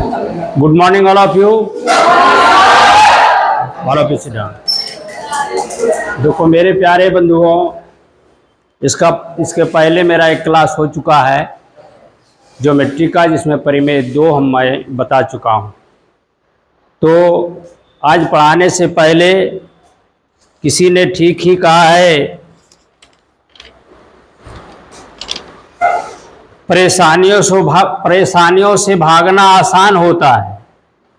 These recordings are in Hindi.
Good morning, all of you. All of you sit down. देखो मेरे प्यारे बंधुओं, इसके पहले मेरा एक क्लास हो चुका है ज्योमेट्री का, जिसमें परिमेय 2 मैं बता चुका हूँ। तो आज पढ़ाने से पहले किसी ने ठीक ही कहा है, परेशानियों से भागना आसान होता है,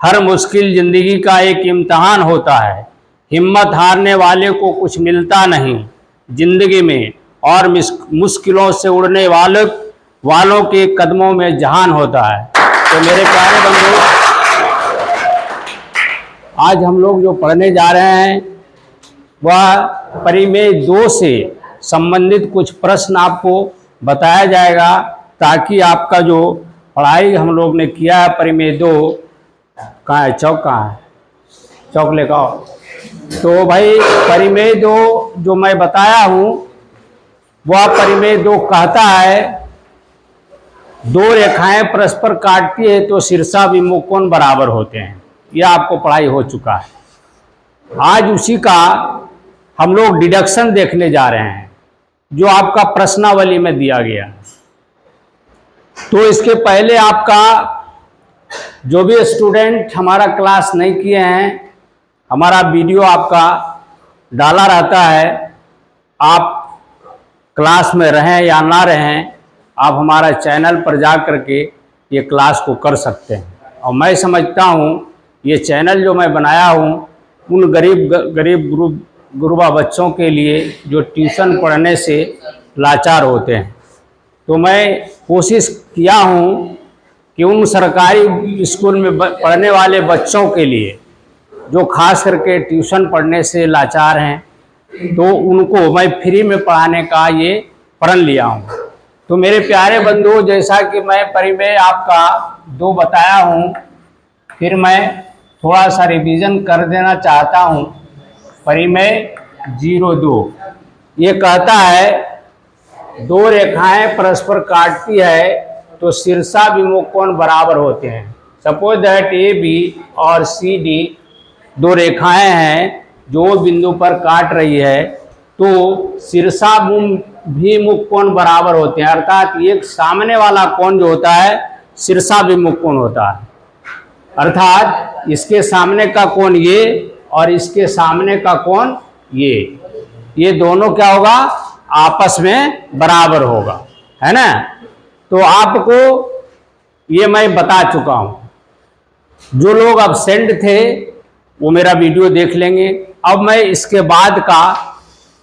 हर मुश्किल जिंदगी का एक इम्तिहान होता है, हिम्मत हारने वाले को कुछ मिलता नहीं जिंदगी में, और मुश्किलों से उड़ने वालों के कदमों में जहान होता है। तो मेरे प्यारे बंधु, आज हम लोग जो पढ़ने जा रहे हैं वह परिमेय 2 से संबंधित कुछ प्रश्न आपको बताया जाएगा, ताकि आपका जो पढ़ाई हम लोग ने किया है परिमेय 2, कहाँ है चौक, कहाँ है चौक लेकर आओ। तो भाई परिमेय 2 जो मैं बताया हूँ वह परिमेय 2 कहता है, 2 रेखाएं परस्पर काटती है तो शीर्षाभिमुख कोण बराबर होते हैं। यह आपको पढ़ाई हो चुका है। आज उसी का हम लोग डिडक्शन देखने जा रहे हैं, जो आपका प्रश्नावली में दिया गया है। तो इसके पहले आपका जो भी स्टूडेंट हमारा क्लास नहीं किए हैं, हमारा वीडियो आपका डाला रहता है, आप क्लास में रहें या ना रहें, आप हमारा चैनल पर जा करके ये क्लास को कर सकते हैं। और मैं समझता हूँ ये चैनल जो मैं बनाया हूँ उन गरीब गुरबा बच्चों के लिए जो ट्यूशन पढ़ने से लाचार होते हैं। तो मैं कोशिश किया हूँ कि उन सरकारी स्कूल में पढ़ने वाले बच्चों के लिए जो खास करके ट्यूशन पढ़ने से लाचार हैं, तो उनको मैं फ्री में पढ़ाने का ये प्रण लिया हूँ। तो मेरे प्यारे बंधुओं, जैसा कि मैं परिमेय आपका 2 बताया हूँ, फिर मैं थोड़ा सा रिवीजन कर देना चाहता हूँ। परिमेय 02 ये कहता है, 2 रेखाएं परस्पर काटती है तो शीर्षाभिमुख कोण बराबर होते हैं। सपोज दैट AB और CD 2 रेखाएं हैं जो बिंदु पर काट रही है, तो शीर्षाभिमुख कोण बराबर होते हैं। अर्थात एक सामने वाला कोण जो होता है शीर्षाभिमुख कोण होता है। अर्थात इसके सामने का कोण ये और इसके सामने का कोण ये दोनों क्या होगा, आपस में बराबर होगा, है ना। तो आपको ये मैं बता चुका हूं। जो लोग अब्सेंट थे वो मेरा वीडियो देख लेंगे। अब मैं इसके बाद का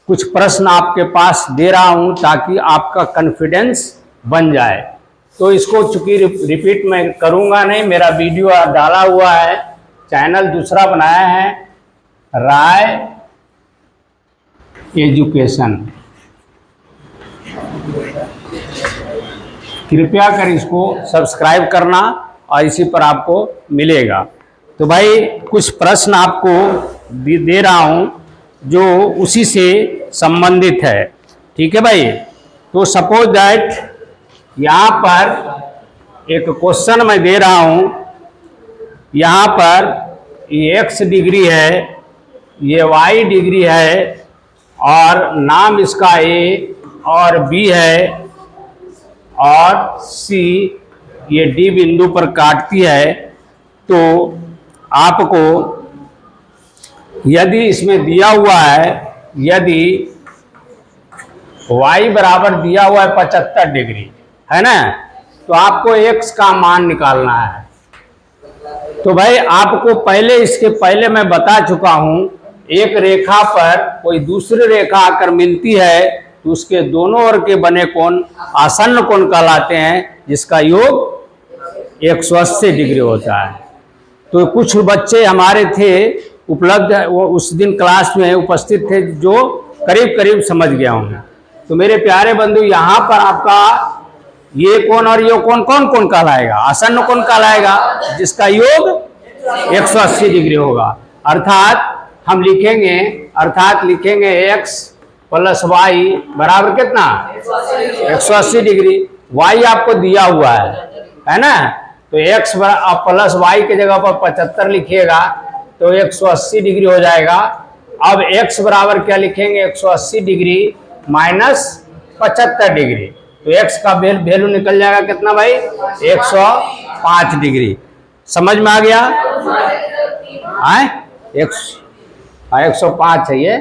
कुछ प्रश्न आपके पास दे रहा हूं, ताकि आपका कॉन्फिडेंस बन जाए। तो इसको चूंकि रिपीट मैं करूंगा नहीं, मेरा वीडियो डाला हुआ है, चैनल दूसरा बनाया है, राय एजुकेशन। कृपया कर इसको सब्सक्राइब करना और इसी पर आपको मिलेगा। तो भाई कुछ प्रश्न आपको दे रहा हूं जो उसी से संबंधित है, ठीक है भाई। तो सपोज दैट यहाँ पर एक क्वेश्चन मैं दे रहा हूं, यहाँ पर ये x डिग्री है, ये y डिग्री है, और नाम इसका A और B है, और C ये D बिंदु पर काटती है। तो आपको यदि इसमें दिया हुआ है, यदि y बराबर दिया हुआ है 75 डिग्री, है ना, तो आपको x का मान निकालना है। तो भाई आपको पहले, इसके पहले मैं बता चुका हूं, एक रेखा पर कोई दूसरी रेखा आकर मिलती है तो उसके दोनों ओर के बने कोण आसन्न कोण कहलाते हैं, जिसका योग 180 डिग्री होता है। तो कुछ बच्चे हमारे थे उपलब्ध, वो उस दिन क्लास में उपस्थित थे, जो करीब समझ गया हूँ। तो मेरे प्यारे बंधु, यहाँ पर आपका ये कोण और ये कोण कौन कौन कहलाएगा, आसन्न कोण कहलाएगा, जिसका योग 180 डिग्री होगा। अर्थात हम लिखेंगे x प्लस y बराबर कितना, 180 डिग्री। y आपको दिया हुआ है ना, तो x प्लस वाई की जगह पर 75 लिखिएगा तो 180 डिग्री हो जाएगा। अब x बराबर क्या लिखेंगे, 180 डिग्री माइनस 75 डिग्री, तो x का वैल्यू निकल जाएगा कितना भाई, 105 डिग्री। समझ में आ गया? 105 है, ये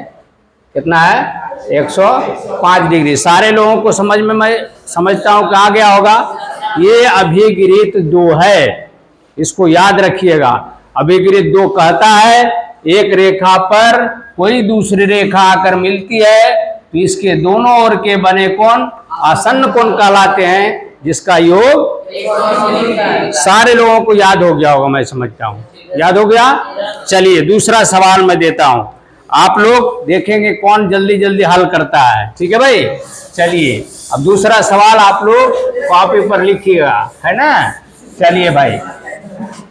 कितना है, 105 डिग्री। सारे लोगों को समझ में, मैं समझता हूं कि आ गया होगा। ये अभिगिरित 2 है, इसको याद रखिएगा। अभिगिरित 2 कहता है एक रेखा पर कोई दूसरी रेखा आकर मिलती है तो इसके दोनों ओर के बने कोण आसन्न कोण कहलाते हैं, जिसका योग सारे लोगों को याद हो गया होगा, मैं समझता हूं। याद हो गया? चलिए दूसरा सवाल मैं देता हूं, आप लोग देखेंगे कौन जल्दी जल्दी हल करता है। ठीक है भाई? चलिए अब दूसरा सवाल आप लोग कॉपी पर लिखिएगा, है ना। चलिए भाई,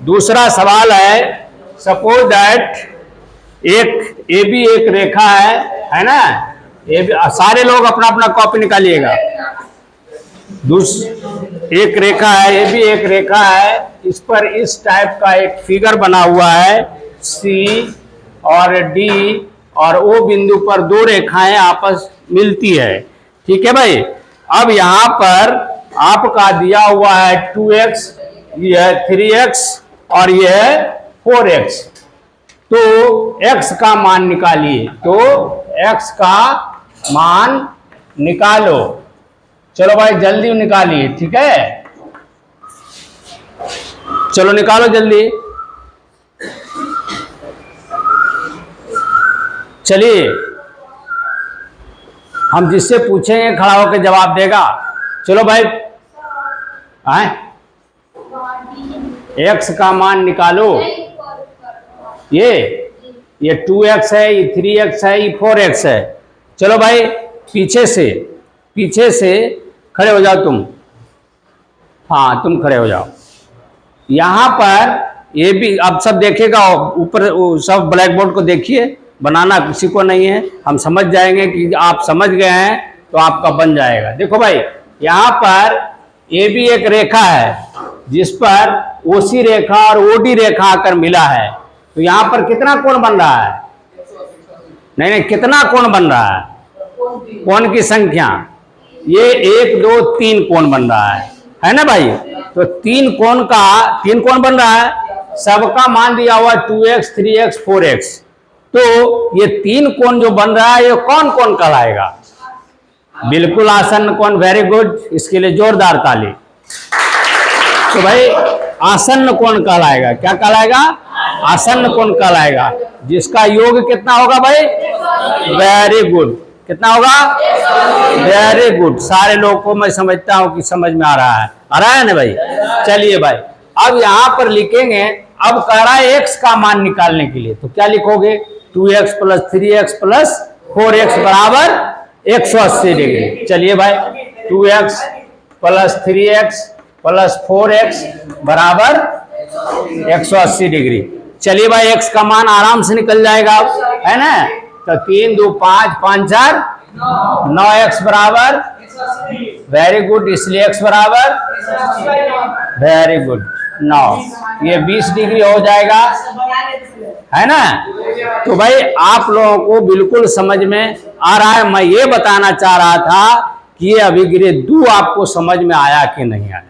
दूसरा सवाल है, सपोज दैट एक ए बी एक रेखा है ना। सारे लोग अपना अपना कॉपी निकालिएगा। एक रेखा है, ए बी एक रेखा है, इस पर इस टाइप का एक फिगर बना हुआ है। सी और डी और ओ बिंदु पर 2 रेखाएं आपस मिलती है। ठीक है भाई? अब यहां पर आपका दिया हुआ है 2x, यह 3x और यह 4x। तो x का मान निकालिए, तो x का मान निकालो। चलो भाई जल्दी निकालिए, ठीक है? चलो निकालो जल्दी। चलिए हम जिससे पूछेंगे खड़ा होकर जवाब देगा। चलो भाई, x का मान निकालो। ये 2x है, ये 3x है, ये 4x है। चलो भाई पीछे से खड़े हो जाओ तुम। हाँ तुम खड़े हो जाओ। यहां पर ये भी अब सब देखेगा, ऊपर सब ब्लैक बोर्ड को देखिए, बनाना किसी को नहीं है। हम समझ जाएंगे कि आप समझ गए हैं तो आपका बन जाएगा। देखो भाई, यहां पर ये भी एक रेखा है जिस पर ओसी रेखा और ओडी रेखा आकर मिला है। तो यहां पर कितना कोण बन रहा है? नहीं, कितना कोण बन रहा है? कोण की संख्या, ये 1 2 3 कोण बन रहा है ना भाई। तो 3 कोण बन रहा है, सबका मान दिया हुआ 2x 3x 4x। तो ये 3 कोण जो बन रहा है ये कौन कोण कहलाएगा? बिल्कुल आसन्न कोण। वेरी गुड, इसके लिए जोरदार ताली। तो भाई आसन्न कोण कहलाएगा। क्या कहलाएगा? आसन्न कोण कहलाएगा, जिसका योग कितना होगा भाई? Very good. कितना होगा? Very good. सारे लोगों को मैं समझता हूं कि समझ में आ रहा है ना भाई। चलिए भाई, अब यहां पर लिखेंगे, अब कह रहा है x का मान निकालने के लिए, तो क्या लिखोगे? 2x plus 3x plus 4x बराबर 180 डिग्री। चलिए भाई, 2x plus 3x plus 4x बराबर 180 डिग्री। चलिए भाई, x का मान आराम से निकल जाएगा, है ना। तो 3 2 5 5 4 9x बराबर, वेरी गुड, इसलिए x बराबर वेरी गुड 9, ये 20 डिग्री हो जाएगा, है ना। तो भाई आप लोगों को बिल्कुल समझ में आ रहा है। मैं ये बताना चाह रहा था कि ये अभिगिरित 2 आपको समझ में आया कि नहीं आया।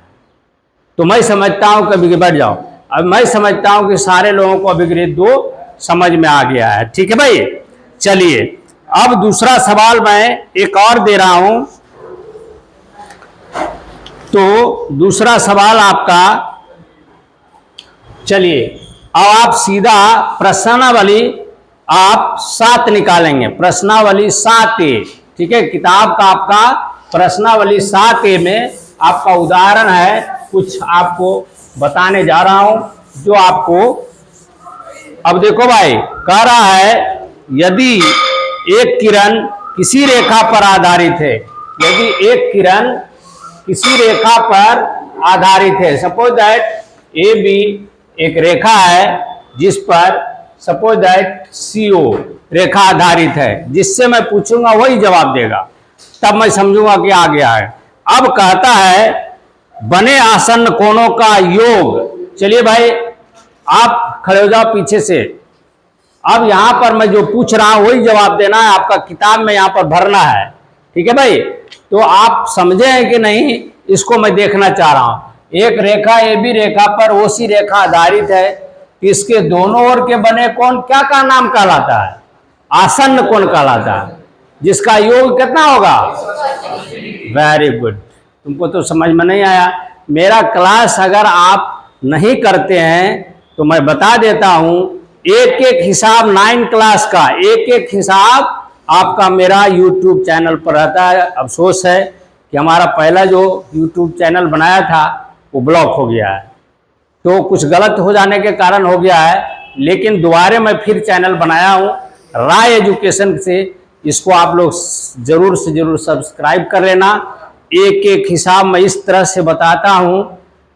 तो मैं समझता हूं, कभी बैठ जाओ। अब मैं समझता हूं कि सारे लोगों को अभिगिरित 2 समझ में आ गया है। ठीक है भाई? चलिए अब दूसरा सवाल मैं एक और दे रहा हूं। तो दूसरा सवाल आपका, चलिए अब आप सीधा प्रश्नावली आप 7 निकालेंगे। प्रश्नावली 7A, ठीक है? किताब का आपका प्रश्नावली 7A में आपका उदाहरण है, कुछ आपको बताने जा रहा हूं जो आपको, अब देखो भाई, कह रहा है यदि एक किरण किसी रेखा पर आधारित है, यदि एक किरण किसी रेखा पर आधारित है, सपोज दैट ए बी एक रेखा है जिस पर सपोज दैट CO रेखा आधारित है, जिससे मैं पूछूंगा वही जवाब देगा, तब मैं समझूंगा कि आ गया है। अब कहता है बने आसन्न कोणों का योग। चलिए भाई आप खड़े हो जाओ पीछे से। अब यहां पर मैं जो पूछ रहा हूं वही जवाब देना है, आपका किताब में यहां पर भरना है, ठीक है भाई। तो आप समझे हैं कि नहीं, इसको मैं देखना चाह रहा हूं। एक रेखा ए बी रेखा पर ओसी रेखा आधारित है, इसके दोनों ओर के बने कोण क्या का नाम कहलाता है? आसन्न कोण कहलाता है, जिसका योग कितना होगा? Very good. तुमको तो समझ में नहीं आया। मेरा क्लास अगर आप नहीं करते हैं तो मैं बता देता हूं, एक एक हिसाब 9 क्लास का एक एक हिसाब आपका मेरा YouTube चैनल पर रहता है। अफसोस है कि हमारा पहला जो YouTube चैनल बनाया था वो ब्लॉक हो गया है, तो कुछ गलत हो जाने के कारण हो गया है, लेकिन दोबारा मैं फिर चैनल बनाया हूँ राय एजुकेशन से। इसको आप लोग जरूर से जरूर सब्सक्राइब कर लेना। एक एक हिसाब मैं इस तरह से बताता हूँ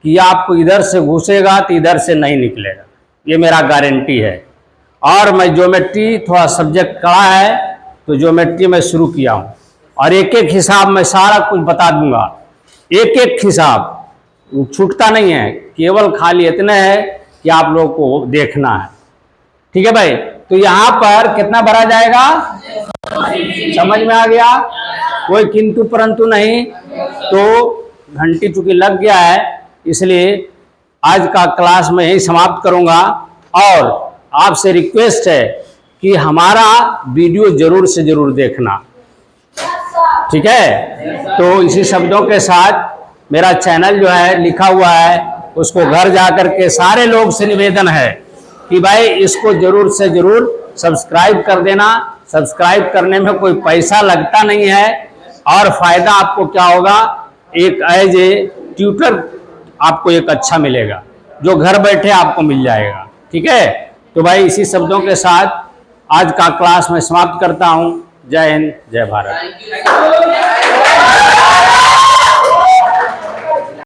कि आपको इधर से घुसेगा तो इधर से नहीं निकलेगा, ये मेरा गारंटी है। और मैं ज्योमेट्री थोड़ा सब्जेक्ट कड़ा है तो ज्योमेट्री में शुरू किया हूँ, और एक एक हिसाब में सारा कुछ बता दूंगा। एक एक हिसाब छूटता नहीं है, केवल खाली इतना है कि आप लोगों को देखना है, ठीक है भाई। तो यहाँ पर कितना भरा जाएगा? समझ में आ गया? कोई किंतु परंतु नहीं। तो घंटी चूंकि लग गया है, इसलिए आज का क्लास में यही समाप्त करूंगा। और आपसे रिक्वेस्ट है कि हमारा वीडियो जरूर से जरूर देखना, ठीक है। तो इसी शब्दों के साथ मेरा चैनल जो है लिखा हुआ है, उसको घर जाकर के सारे लोग से निवेदन है कि भाई इसको जरूर से जरूर सब्सक्राइब कर देना। सब्सक्राइब करने में कोई पैसा लगता नहीं है, और फायदा आपको क्या होगा, एक एज ए ट्यूटर आपको एक अच्छा मिलेगा, जो घर बैठे आपको मिल जाएगा, ठीक है। तो भाई इसी शब्दों के साथ आज का क्लास मैं समाप्त करता हूं। जय हिंद, जय भारत।